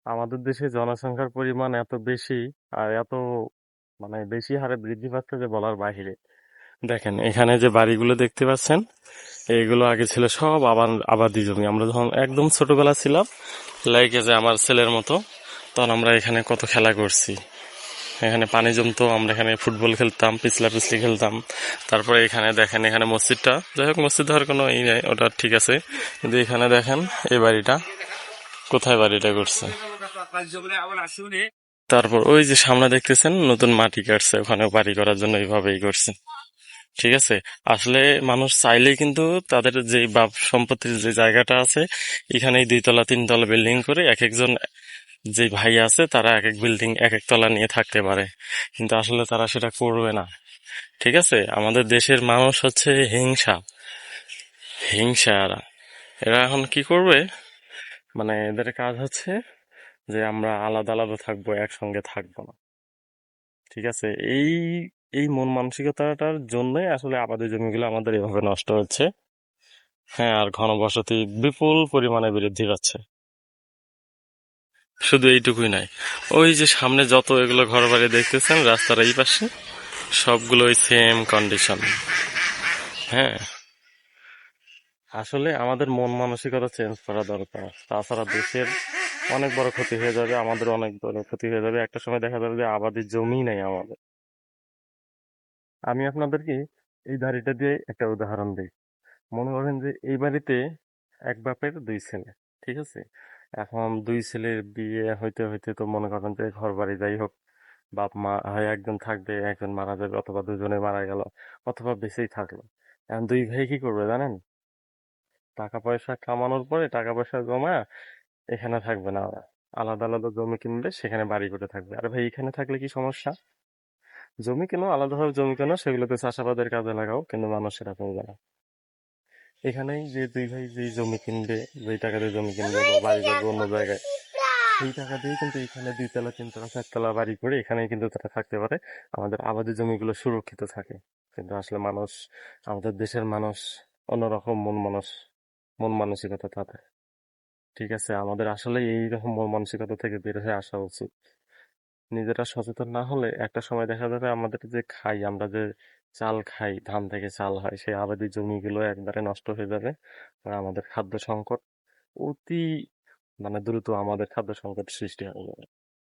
আমাদের দেশে জনসংখ্যার পরিমাণ এত বেশি আর এত বেশি হারে বৃদ্ধি পাচ্ছে যে বলার বাহিরে। দেখেন এখানে যে বাড়িগুলো দেখতে পাচ্ছেন, এইগুলো আগে ছিল সব আবাদি জমি। আমরা যখন একদম ছোটবেলা ছিলাম, লাইকে যে আমার ছেলের মতো, তখন আমরা এখানে কত খেলা করছি। এখানে পানি জমতো, আমরা এখানে ফুটবল খেলতাম, পিছলা পিছলি খেলতাম। তারপরে এখানে দেখেন, এখানে মসজিদটা, যাই হোক মসজিদ হওয়ার কোনো ই নেই, ওটা ঠিক আছে। কিন্তু এখানে দেখেন এই বাড়িটা, কোথায় বাড়িটা করছে। তারপর ওই যে সামনে দেখতেছেন নতুন মাটি কাটছে, ওখানে বাড়ি করার জন্য এইভাবেই করছে। ঠিক আছে। আসলে মানুষ চাইলেই কিন্তু তাদের যে বাপ সম্পত্তির যে জায়গাটা আছে, এখানেই 2 তলা 3 তলা বিল্ডিং করে এক একজন যে ভাই আছে তারা এক এক বিল্ডিং এক এক তলা নিয়ে থাকতে পারে। কিন্তু আসলে তারা সেটা করবে না। ঠিক আছে। আমাদের দেশের মানুষ হচ্ছে হিংসা, হিংসা এরা। এরা এখন কি করবে, এদের কাজ হচ্ছে যে আমরা আলাদা আলাদা থাকবো, একসঙ্গে থাকবো না। ঠিক আছে। এই এই মন মানসিকতাটার জন্যই আসলে আবাদি জমিগুলো আমাদের এভাবে নষ্ট হচ্ছে। হ্যাঁ, আর ঘনবসতি বিপুল পরিমাণে বৃদ্ধি পাচ্ছে। শুধু এইটুকুই নাই, ওই যে সামনে যত এগুলো ঘর বাড়ি দেখতেছেন রাস্তার এই পাশে, সবগুলো ওই সেম কন্ডিশন। হ্যাঁ, আসলে আমাদের মন মানসিকতা চেঞ্জ করা দরকার। তাছাড়া দেশের অনেক বড় ক্ষতি হয়ে যাবে, আমাদের অনেক বড় ক্ষতি হয়ে যাবে। একটা সময় দেখা যাবে যে আবাদি জমি নেই আমাদের। আমি আপনাদেরকে এই বাড়িটা দিয়ে একটা উদাহরণ দিই। মনে করেন যে এই বাড়িতে এক বাপের 2 ছেলে। ঠিক আছে। এখন 2 ছেলের বিয়ে হইতে হইতে তো মনে করেন যে ঘর বাড়ি যাই হোক, বাপ মা হয় একজন থাকবে, একজন মারা যাবে, অথবা দুজনে মারা গেল, অথবা বেঁচেই থাকলো। এখন 2 ভাই কি করবে জানেন? টাকা পয়সা কামানোর পরে টাকা পয়সা জমা এখানে থাকবে না ওরা, আলাদা আলাদা জমি কিনবে, সেখানে বাড়ি করে থাকবে। আরে ভাই, এখানে থাকলে কি সমস্যা? জমি কেন, আলাদাভাবে জমি কেন, সেগুলোতে চাষাবাদের কাজে লাগাও, কিন্তু মানুষ সেটা করবে না। এখানেই যে 2 ভাই যেই জমি কিনবে, যেই টাকা দিয়ে জমি কিনবে বা বাড়ি করবে অন্য জায়গায়, সেই টাকা দিয়ে কিন্তু এখানে 2 তলা 3 তলা 4 তলা বাড়ি করে এখানেই কিন্তু তারা থাকতে পারে। আমাদের আবাদি জমিগুলো সুরক্ষিত থাকে। কিন্তু আসলে মানুষ, আমাদের দেশের মানুষ অন্যরকম মন মানসিকতা তাদের। ঠিক আছে। আমাদের আসলে এইরকম মন মানসিকতা থেকে বের হয়ে আসা উচিত। নিজেরা সচেতন না হলে একটা সময় দেখা যাবে আমাদের যে খাই, আমরা যে চাল খাই, ধান থেকে চাল হয়, সেই আবাদি জমিগুলো একবারে নষ্ট হয়ে যাবে। আর আমাদের খাদ্য সংকট অতি দ্রুত আমাদের খাদ্য সংকট সৃষ্টি হয়ে যাবে।